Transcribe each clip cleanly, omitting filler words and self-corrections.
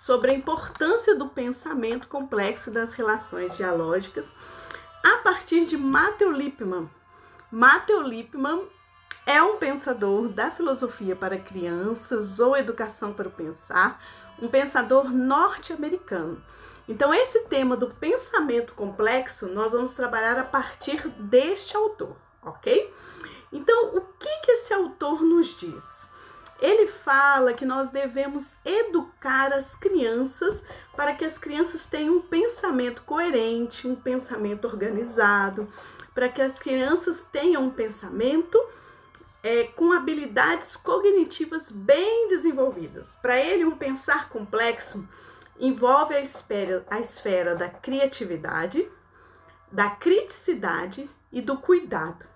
sobre a importância do pensamento complexo das relações dialógicas a partir de Matthew Lipman. Matthew Lipman é um pensador da filosofia para crianças ou educação para o pensar, um pensador norte-americano. Então, esse tema do pensamento complexo, nós vamos trabalhar a partir deste autor, ok? Então, o que esse autor nos diz? Ele fala que nós devemos educar as crianças para que as crianças tenham um pensamento coerente, um pensamento organizado, para que as crianças tenham um pensamento com habilidades cognitivas bem desenvolvidas. Para ele, um pensar complexo envolve a esfera da criatividade, da criticidade e do cuidado.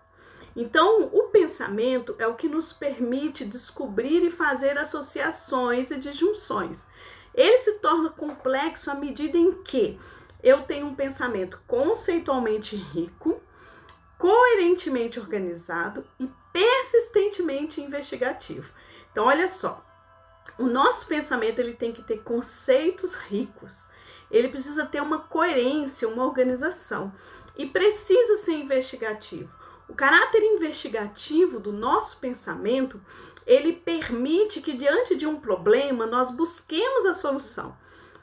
Então, o pensamento é o que nos permite descobrir e fazer associações e disjunções. Ele se torna complexo à medida em que eu tenho um pensamento conceitualmente rico, coerentemente organizado e persistentemente investigativo. Então, olha só, o nosso pensamento ele tem que ter conceitos ricos, ele precisa ter uma coerência, uma organização e precisa ser investigativo. O caráter investigativo do nosso pensamento, ele permite que diante de um problema nós busquemos a solução.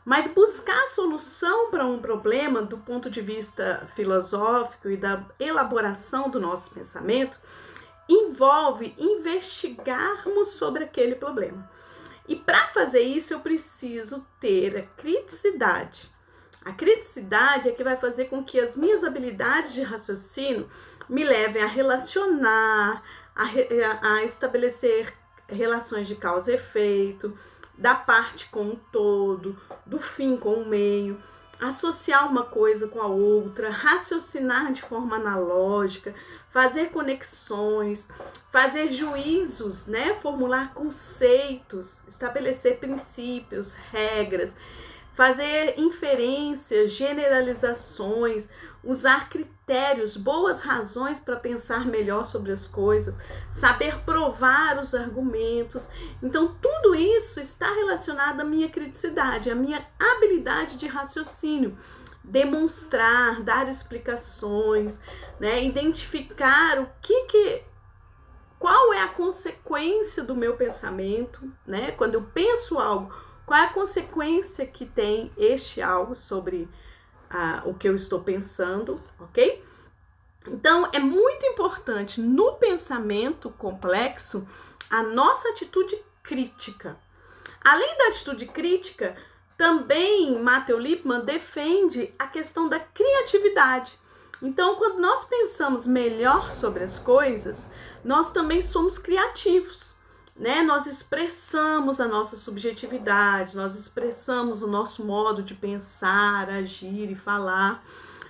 Mas buscar a solução para um problema do ponto de vista filosófico e da elaboração do nosso pensamento envolve investigarmos sobre aquele problema. E para fazer isso eu preciso ter a criticidade. A criticidade é que vai fazer com que as minhas habilidades de raciocínio me levem a relacionar, a estabelecer relações de causa e efeito, da parte com o todo, do fim com o meio, associar uma coisa com a outra, raciocinar de forma analógica, fazer conexões, fazer juízos, formular conceitos, estabelecer princípios, regras, fazer inferências, generalizações, usar critérios, boas razões para pensar melhor sobre as coisas, saber provar os argumentos. Então, tudo isso está relacionado à minha criticidade, à minha habilidade de raciocínio, demonstrar, dar explicações, identificar qual é a consequência do meu pensamento, quando eu penso algo, qual é a consequência que tem este algo sobre o que eu estou pensando, ok? Então, é muito importante no pensamento complexo a nossa atitude crítica. Além da atitude crítica, também Matthew Lipman defende a questão da criatividade. Então, quando nós pensamos melhor sobre as coisas, nós também somos criativos. Nós expressamos a nossa subjetividade, nós expressamos o nosso modo de pensar, agir e falar.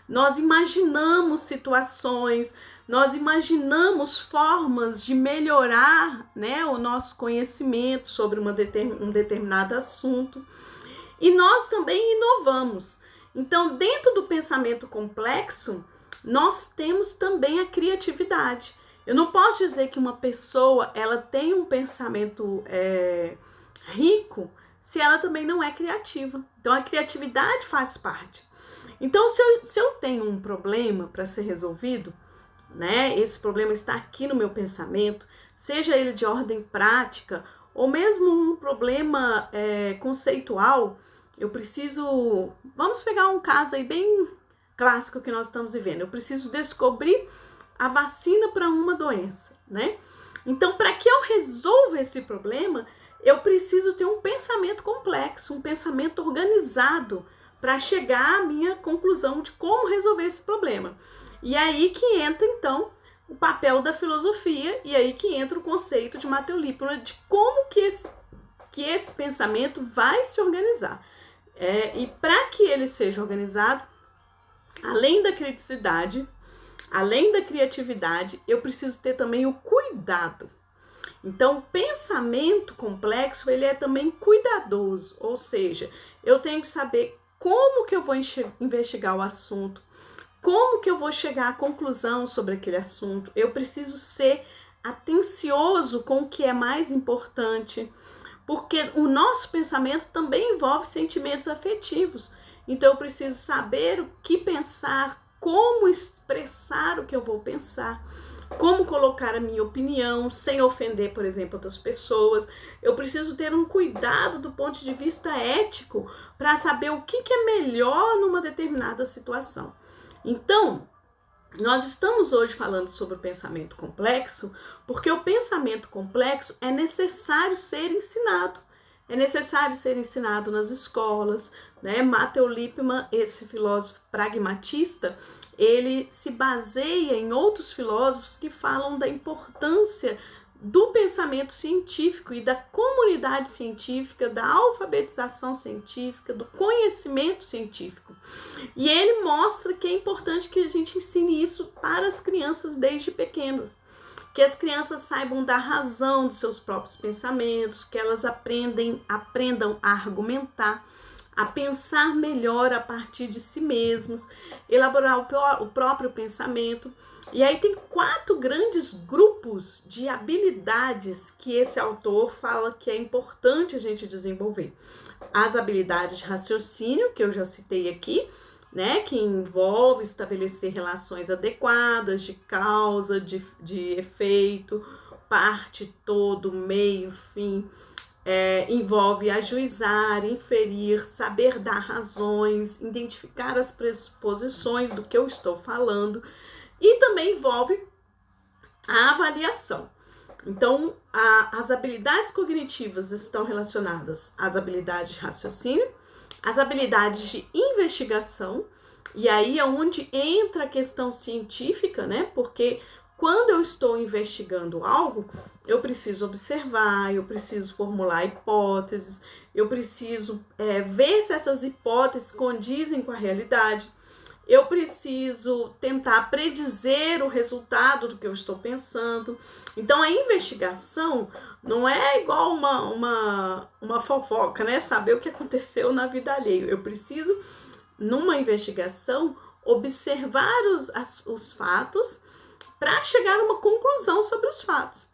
Nós imaginamos situações, nós imaginamos formas de melhorar o nosso conhecimento sobre um determinado assunto. E nós também inovamos. Então, dentro do pensamento complexo, nós temos também a criatividade. Eu não posso dizer que uma pessoa ela tem um pensamento rico se ela também não é criativa. Então, a criatividade faz parte. Então, se eu tenho um problema para ser resolvido, esse problema está aqui no meu pensamento, seja ele de ordem prática ou mesmo um problema conceitual, eu preciso... Vamos pegar um caso aí bem clássico que nós estamos vivendo. Eu preciso descobrir a vacina para uma doença, Então, para que eu resolva esse problema, eu preciso ter um pensamento complexo, um pensamento organizado para chegar à minha conclusão de como resolver esse problema. E aí que entra, então, o papel da filosofia e aí que entra o conceito de Matthew Lipman de como que esse pensamento vai se organizar. E para que ele seja organizado, além da criticidade, além da criatividade, eu preciso ter também o cuidado. Então, o pensamento complexo, ele é também cuidadoso, ou seja, eu tenho que saber como que eu vou investigar o assunto, como que eu vou chegar à conclusão sobre aquele assunto. Eu preciso ser atencioso com o que é mais importante, porque o nosso pensamento também envolve sentimentos afetivos. Então eu preciso saber o que pensar, como expressar o que eu vou pensar, como colocar a minha opinião sem ofender, por exemplo, outras pessoas. Eu preciso ter um cuidado do ponto de vista ético para saber o que é melhor numa determinada situação. Então, nós estamos hoje falando sobre o pensamento complexo, porque o pensamento complexo é necessário ser ensinado. É necessário ser ensinado nas escolas, né? Matthew Lipman, esse filósofo pragmatista, ele se baseia em outros filósofos que falam da importância do pensamento científico e da comunidade científica, da alfabetização científica, do conhecimento científico. E ele mostra que é importante que a gente ensine isso para as crianças desde pequenas. Que as crianças saibam dar razão dos seus próprios pensamentos, que elas aprendam a argumentar, a pensar melhor a partir de si mesmas, elaborar o próprio pensamento. E aí tem 4 grandes grupos de habilidades que esse autor fala que é importante a gente desenvolver. As habilidades de raciocínio, que eu já citei aqui, né, que envolve estabelecer relações adequadas de causa, de efeito, parte, todo, meio, fim. Envolve ajuizar, inferir, saber dar razões, identificar as pressuposições do que eu estou falando, e também envolve a avaliação. Então, as habilidades cognitivas estão relacionadas às habilidades de raciocínio, as habilidades de investigação, e aí é onde entra a questão científica, né? Porque quando eu estou investigando algo, eu preciso observar, eu preciso formular hipóteses, eu preciso ver se essas hipóteses condizem com a realidade, eu preciso tentar predizer o resultado do que eu estou pensando. Então, a investigação não é igual uma fofoca, né? Saber o que aconteceu na vida alheia. Eu preciso, numa investigação, observar os fatos para chegar a uma conclusão sobre os fatos.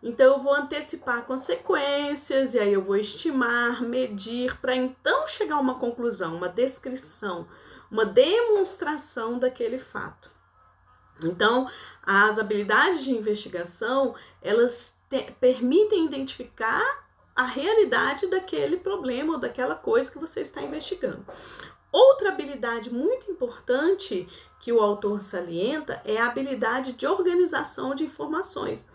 Então, eu vou antecipar consequências, e aí eu vou estimar, medir, para então chegar a uma conclusão, uma descrição, uma demonstração daquele fato. Então, as habilidades de investigação, elas permitem identificar a realidade daquele problema ou daquela coisa que você está investigando. Outra habilidade muito importante que o autor salienta é a habilidade de organização de informações.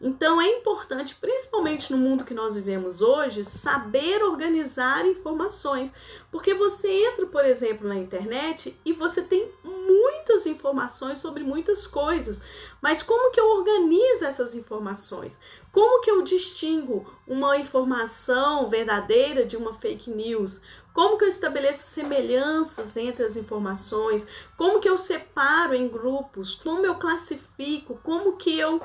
Então, é importante, principalmente no mundo que nós vivemos hoje, saber organizar informações. Porque você entra, por exemplo, na internet e você tem muitas informações sobre muitas coisas. Mas como que eu organizo essas informações? Como que eu distingo uma informação verdadeira de uma fake news? Como que eu estabeleço semelhanças entre as informações? Como que eu separo em grupos? Como eu classifico? Como que eu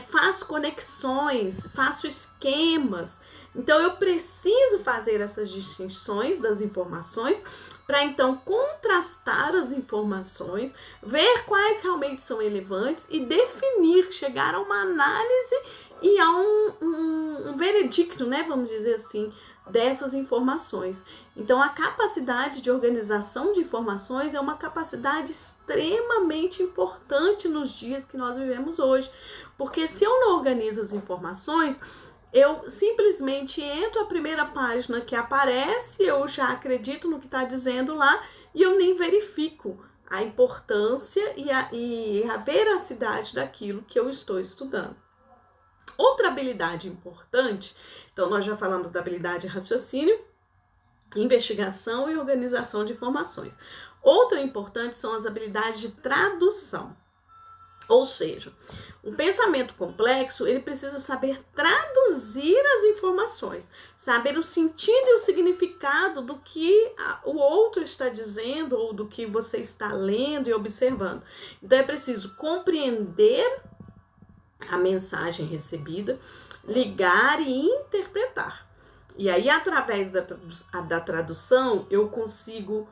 faço conexões, faço esquemas? Então, eu preciso fazer essas distinções das informações para, então, contrastar as informações, ver quais realmente são relevantes e definir, chegar a uma análise e a um veredicto, né, vamos dizer assim, dessas informações. Então, a capacidade de organização de informações é uma capacidade extremamente importante nos dias que nós vivemos hoje. Porque se eu não organizo as informações, eu simplesmente entro a primeira página que aparece, eu já acredito no que está dizendo lá e eu nem verifico a importância e a veracidade daquilo que eu estou estudando. Outra habilidade importante, então nós já falamos da habilidade de raciocínio, investigação e organização de informações. Outra importante são as habilidades de tradução. Ou seja, um pensamento complexo, ele precisa saber traduzir as informações, saber o sentido e o significado do que o outro está dizendo ou do que você está lendo e observando. Então, é preciso compreender a mensagem recebida, ligar e interpretar. E aí, através da tradução, eu consigo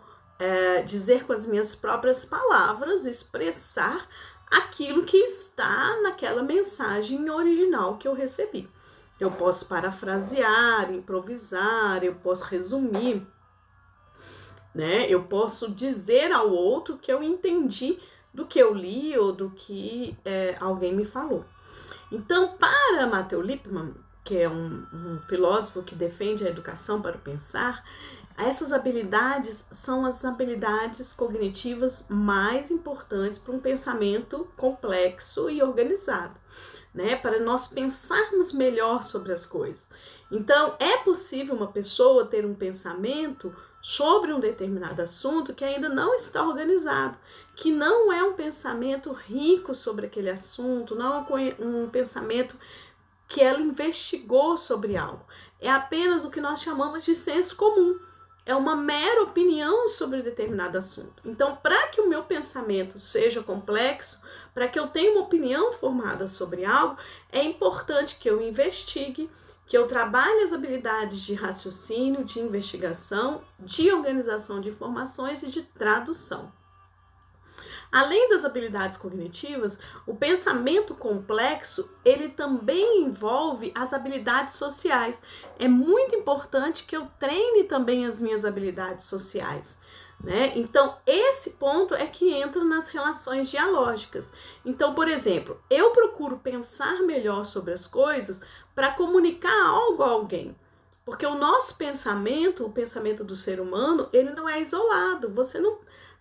dizer com as minhas próprias palavras, expressar aquilo que está naquela mensagem original que eu recebi. Eu posso parafrasear, improvisar, eu posso resumir, né? Eu posso dizer ao outro que eu entendi do que eu li ou do que alguém me falou. Então, para Matthew Lipman, que é um filósofo que defende a educação para o pensar, essas habilidades são as habilidades cognitivas mais importantes para um pensamento complexo e organizado, né? Para nós pensarmos melhor sobre as coisas. Então, é possível uma pessoa ter um pensamento sobre um determinado assunto que ainda não está organizado, que não é um pensamento rico sobre aquele assunto, não é um pensamento que ela investigou sobre algo. É apenas o que nós chamamos de senso comum. É uma mera opinião sobre determinado assunto. Então, para que o meu pensamento seja complexo, para que eu tenha uma opinião formada sobre algo, é importante que eu investigue, que eu trabalhe as habilidades de raciocínio, de investigação, de organização de informações e de tradução. Além das habilidades cognitivas, o pensamento complexo, ele também envolve as habilidades sociais. É muito importante que eu treine também as minhas habilidades sociais, né? Então, esse ponto é que entra nas relações dialógicas. Então, por exemplo, eu procuro pensar melhor sobre as coisas para comunicar algo a alguém. Porque o nosso pensamento, o pensamento do ser humano, ele não é isolado. Você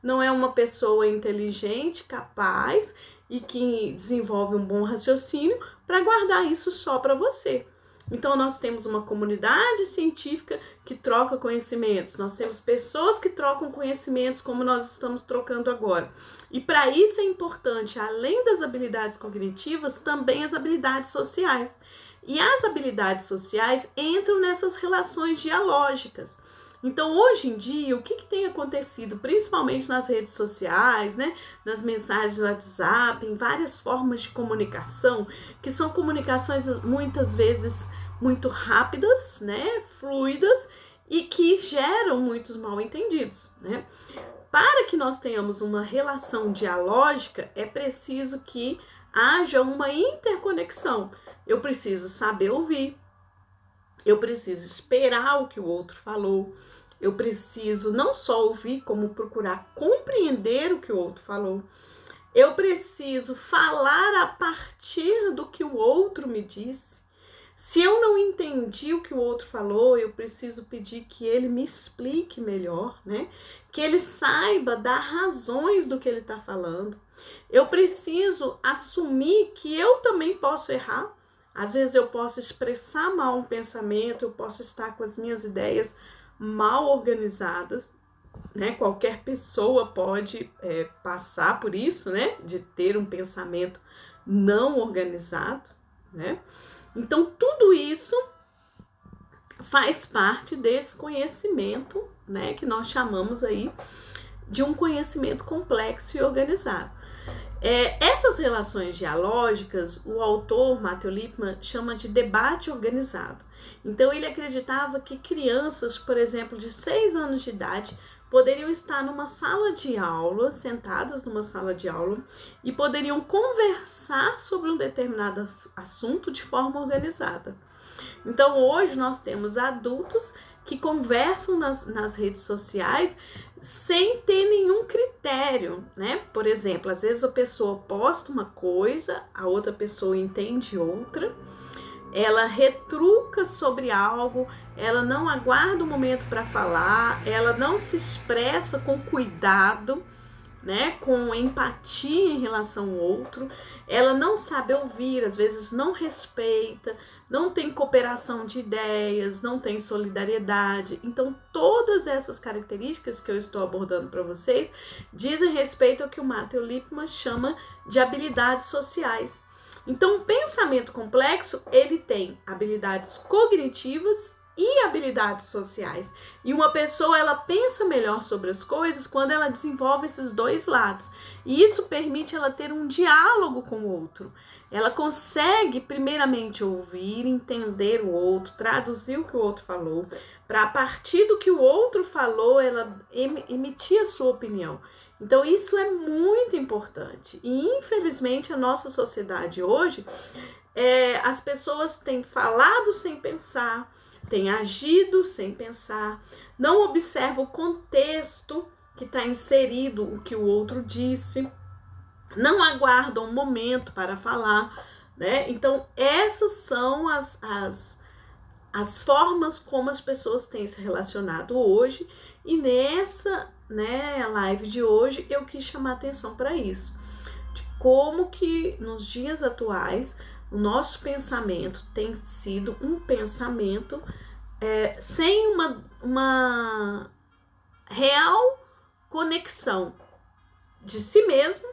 não é uma pessoa inteligente, capaz e que desenvolve um bom raciocínio para guardar isso só para você. Então, nós temos uma comunidade científica que troca conhecimentos, nós temos pessoas que trocam conhecimentos como nós estamos trocando agora. E para isso é importante, além das habilidades cognitivas, também as habilidades sociais. E as habilidades sociais entram nessas relações dialógicas. Então, hoje em dia, o que tem acontecido, principalmente nas redes sociais, né, nas mensagens do WhatsApp, em várias formas de comunicação, que são comunicações muitas vezes muito rápidas, né, fluidas, e que geram muitos mal-entendidos, né? Para que nós tenhamos uma relação dialógica, é preciso que haja uma interconexão. Eu preciso saber ouvir, eu preciso esperar o que o outro falou, eu preciso não só ouvir, como procurar compreender o que o outro falou. Eu preciso falar a partir do que o outro me disse. Se eu não entendi o que o outro falou, eu preciso pedir que ele me explique melhor, né? Que ele saiba dar razões do que ele está falando. Eu preciso assumir que eu também posso errar. Às vezes eu posso expressar mal um pensamento, eu posso estar com as minhas ideias mal organizadas, né? Qualquer pessoa pode passar por isso, né? De ter um pensamento não organizado, né? Então, tudo isso faz parte desse conhecimento, né? Que nós chamamos aí de um conhecimento complexo e organizado. Essas relações dialógicas, o autor Matthew Lipman chama de debate organizado. Então, ele acreditava que crianças, por exemplo, de 6 anos de idade, poderiam estar numa sala de aula, sentadas numa sala de aula, e poderiam conversar sobre um determinado assunto de forma organizada. Então, hoje nós temos adultos que conversam nas redes sociais sem ter nenhum critério, né? Por exemplo, às vezes a pessoa posta uma coisa, a outra pessoa entende outra, ela retruca sobre algo, ela não aguarda o momento para falar, ela não se expressa com cuidado, né, com empatia em relação ao outro, ela não sabe ouvir, às vezes não respeita, não tem cooperação de ideias, não tem solidariedade. Então, todas essas características que eu estou abordando para vocês dizem respeito ao que o Matthew Lipman chama de habilidades sociais. Então, o pensamento complexo, ele tem habilidades cognitivas e habilidades sociais. E uma pessoa, ela pensa melhor sobre as coisas quando ela desenvolve esses dois lados. E isso permite ela ter um diálogo com o outro. Ela consegue, primeiramente, ouvir, entender o outro, traduzir o que o outro falou, para a partir do que o outro falou, ela emitir a sua opinião. Então, isso é muito importante. E, infelizmente, a nossa sociedade hoje, as pessoas têm falado sem pensar, têm agido sem pensar, não observam o contexto que está inserido o que o outro disse, não aguardam um momento para falar, né? Então, essas são as formas como as pessoas têm se relacionado hoje. E nessa, né, live de hoje eu quis chamar atenção para isso, de como que nos dias atuais o nosso pensamento tem sido um pensamento sem uma real conexão de si mesmo,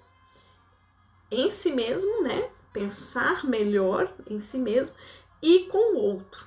em si mesmo, né? Pensar melhor em si mesmo e com o outro.